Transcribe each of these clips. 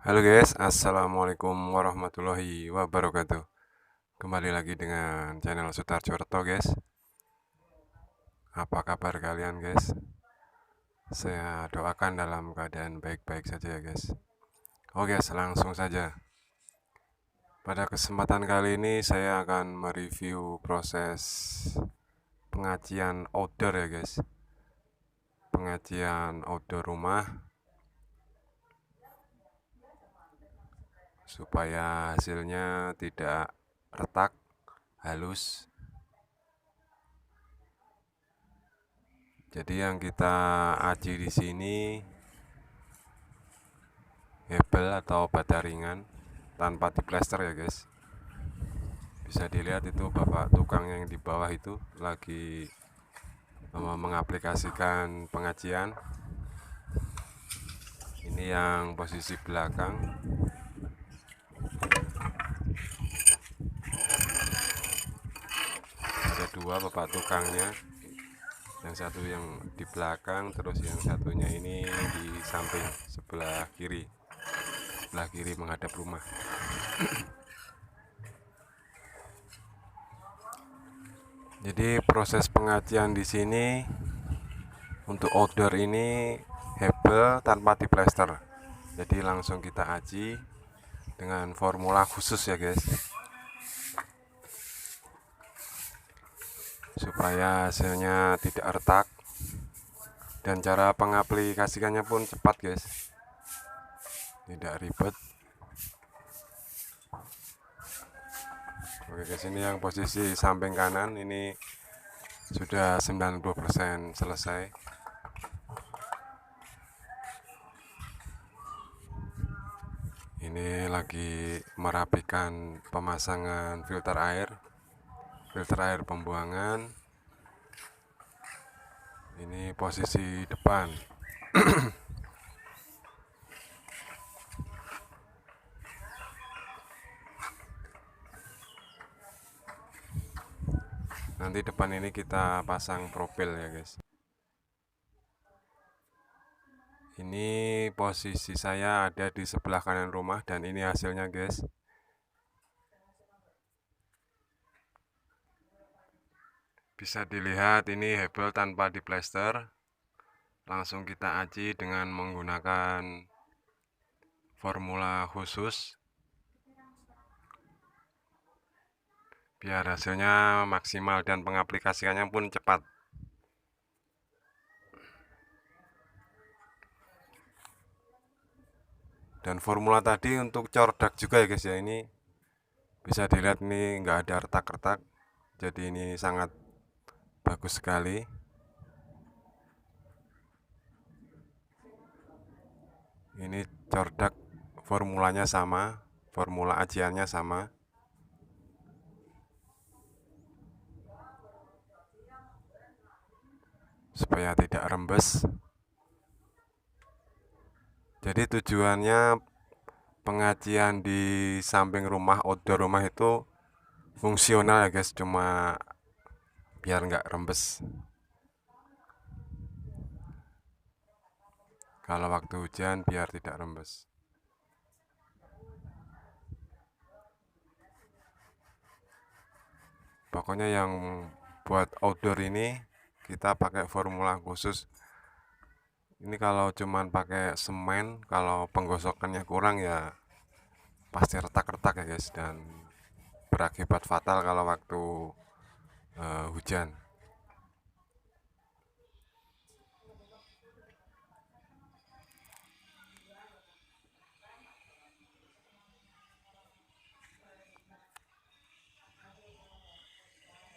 Halo guys, assalamualaikum warahmatullahi wabarakatuh. Kembali lagi dengan channel Sutarjoerto guys. Apa kabar kalian guys? Saya doakan dalam keadaan baik-baik saja ya guys. Oke guys, langsung saja. Pada kesempatan kali ini saya akan mereview proses pengajian outdoor ya guys. Pengajian outdoor rumah supaya hasilnya tidak retak, halus. Jadi yang kita aji di sini hebel atau bata ringan tanpa diplester ya guys. Bisa dilihat itu bapak tukang yang di bawah itu lagi mengaplikasikan pengajian. Ini yang posisi belakang. Ada dua bapak tukangnya. Yang satu yang di belakang, terus yang satunya ini di samping sebelah kiri. Sebelah kiri menghadap rumah. Jadi proses pengajian di sini untuk outdoor ini hebel tanpa diplester. Jadi langsung kita aji dengan formula khusus ya guys. Supaya hasilnya tidak retak. Dan cara pengaplikasikannya pun cepat guys. Tidak ribet. Oke guys, ini yang posisi samping kanan ini sudah 90% selesai. Ini lagi merapikan pemasangan filter air pembuangan. Ini posisi depan. Nanti depan ini kita pasang profil ya guys. Ini posisi saya ada di sebelah kanan rumah dan ini hasilnya guys. Bisa dilihat ini hebel tanpa diplester. Langsung kita aji dengan menggunakan formula khusus. Biar hasilnya maksimal dan pengaplikasiannya pun cepat. Dan formula tadi untuk cordak juga ya guys ya, ini bisa dilihat ini nggak ada retak-retak. Jadi ini sangat bagus sekali. Ini cordak formulanya sama, formula ajiannya sama. Supaya tidak rembes. Jadi tujuannya pengajian di samping rumah, outdoor rumah itu fungsional ya guys, cuma biar nggak rembes. Kalau waktu hujan biar tidak rembes. Pokoknya yang buat outdoor ini kita pakai formula khusus. Ini kalau cuman pakai semen, kalau penggosokannya kurang ya pasti retak-retak ya guys, dan berakibat fatal kalau waktu hujan.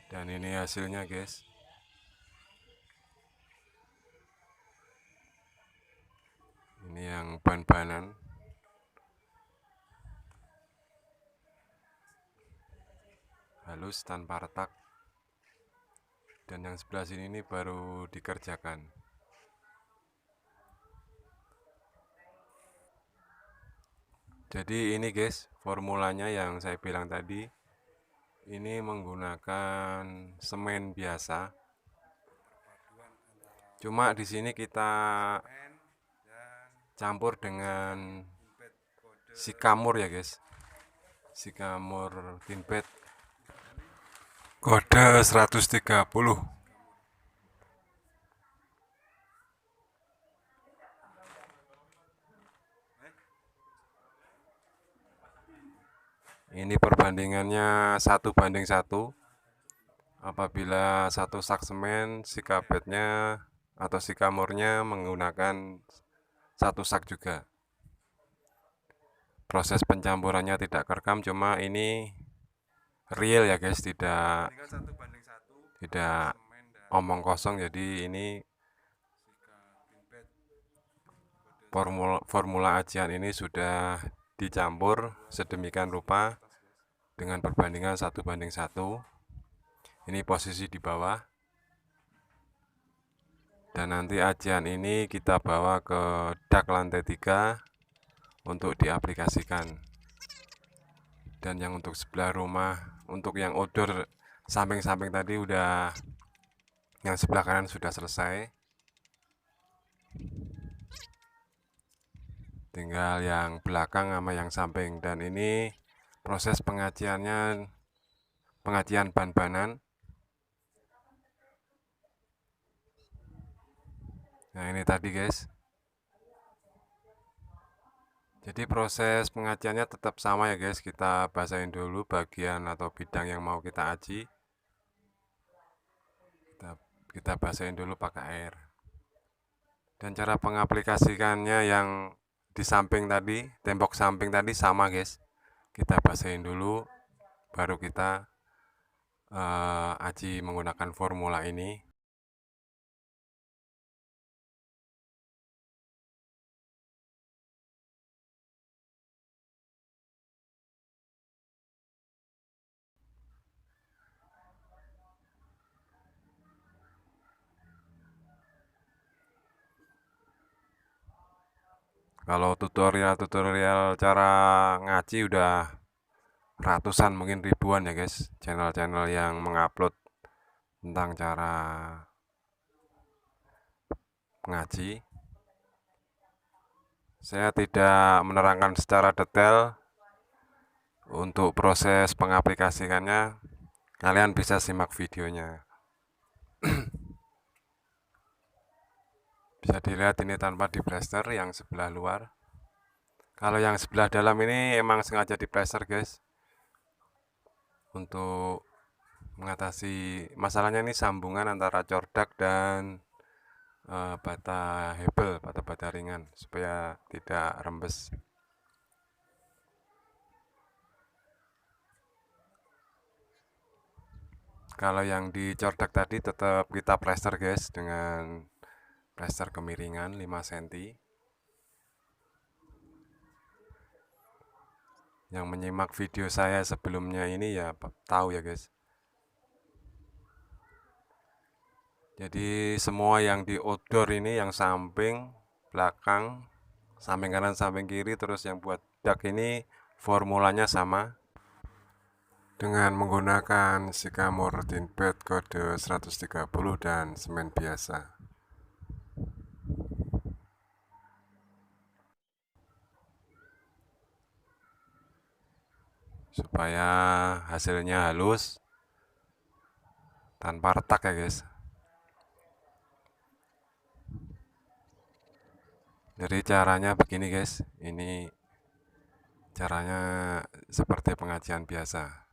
Dan ini hasilnya guys. Ini yang ban-banan. Halus tanpa retak. Dan yang sebelah sini ini baru dikerjakan. Jadi ini guys, formulanya yang saya bilang tadi. Ini menggunakan semen biasa. Cuma di sini kita campur dengan Sycamore ya guys, Sycamore Tinbed kode 130. Ini perbandingannya 1:1. Apabila satu sak semen, sikabetnya atau sikamornya menggunakan satu sak juga. Proses pencampurannya tidak kerekam, cuma ini real ya guys, tidak omong kosong. Jadi ini formula ajian ini sudah dicampur sedemikian rupa dengan perbandingan 1:1. Ini posisi di bawah, dan nanti ajian ini kita bawa ke dak lantai 3 untuk diaplikasikan. Dan yang untuk sebelah rumah, untuk yang outdoor samping-samping tadi udah, yang sebelah kanan sudah selesai, tinggal yang belakang sama yang samping. Dan ini proses pengajian ban-banan. Nah ini tadi guys, jadi proses pengajiannya tetap sama ya guys. Kita basahin dulu bagian atau bidang yang mau kita aji, kita basahin dulu pakai air. Dan cara pengaplikasikannya yang di samping tadi, tembok samping tadi sama guys, kita basahin dulu baru kita aji menggunakan formula ini. Kalau tutorial cara ngaji udah ratusan, mungkin ribuan ya guys, channel-channel yang mengupload tentang cara ngaji. Saya tidak menerangkan secara detail. Untuk proses pengaplikasikannya, kalian bisa simak videonya. Bisa dilihat ini tanpa diplester yang sebelah luar. Kalau yang sebelah dalam ini emang sengaja diplester guys, untuk mengatasi masalahnya. Ini sambungan antara cordak dan bata hebel, bata ringan, supaya tidak rembes. Kalau yang di cordak tadi tetap kita plester guys, dengan plester kemiringan 5 cm. Yang menyimak video saya sebelumnya ini ya tahu ya guys. Jadi semua yang di outdoor ini, yang samping, belakang, samping kanan, samping kiri, terus yang buat dak ini formulanya sama, dengan menggunakan Sycamore Tinbed kode 130 dan semen biasa. Supaya hasilnya halus tanpa retak ya guys. Jadi caranya begini guys, ini caranya seperti pengajian biasa.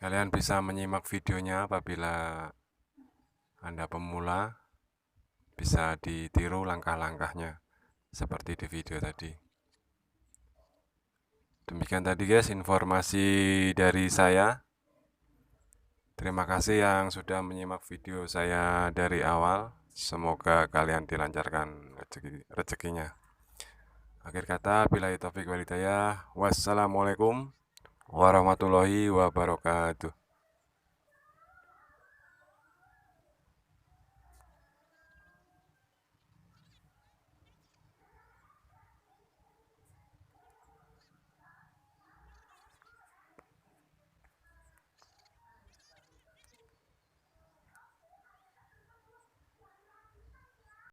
Kalian bisa menyimak videonya apabila Anda pemula, bisa ditiru langkah-langkahnya seperti di video tadi. Demikian tadi guys informasi dari saya. Terima kasih yang sudah menyimak video saya dari awal. Semoga kalian dilancarkan rezekinya. Akhir kata, billahi taufiq wal hidayah. Wassalamualaikum warahmatullahi wabarakatuh.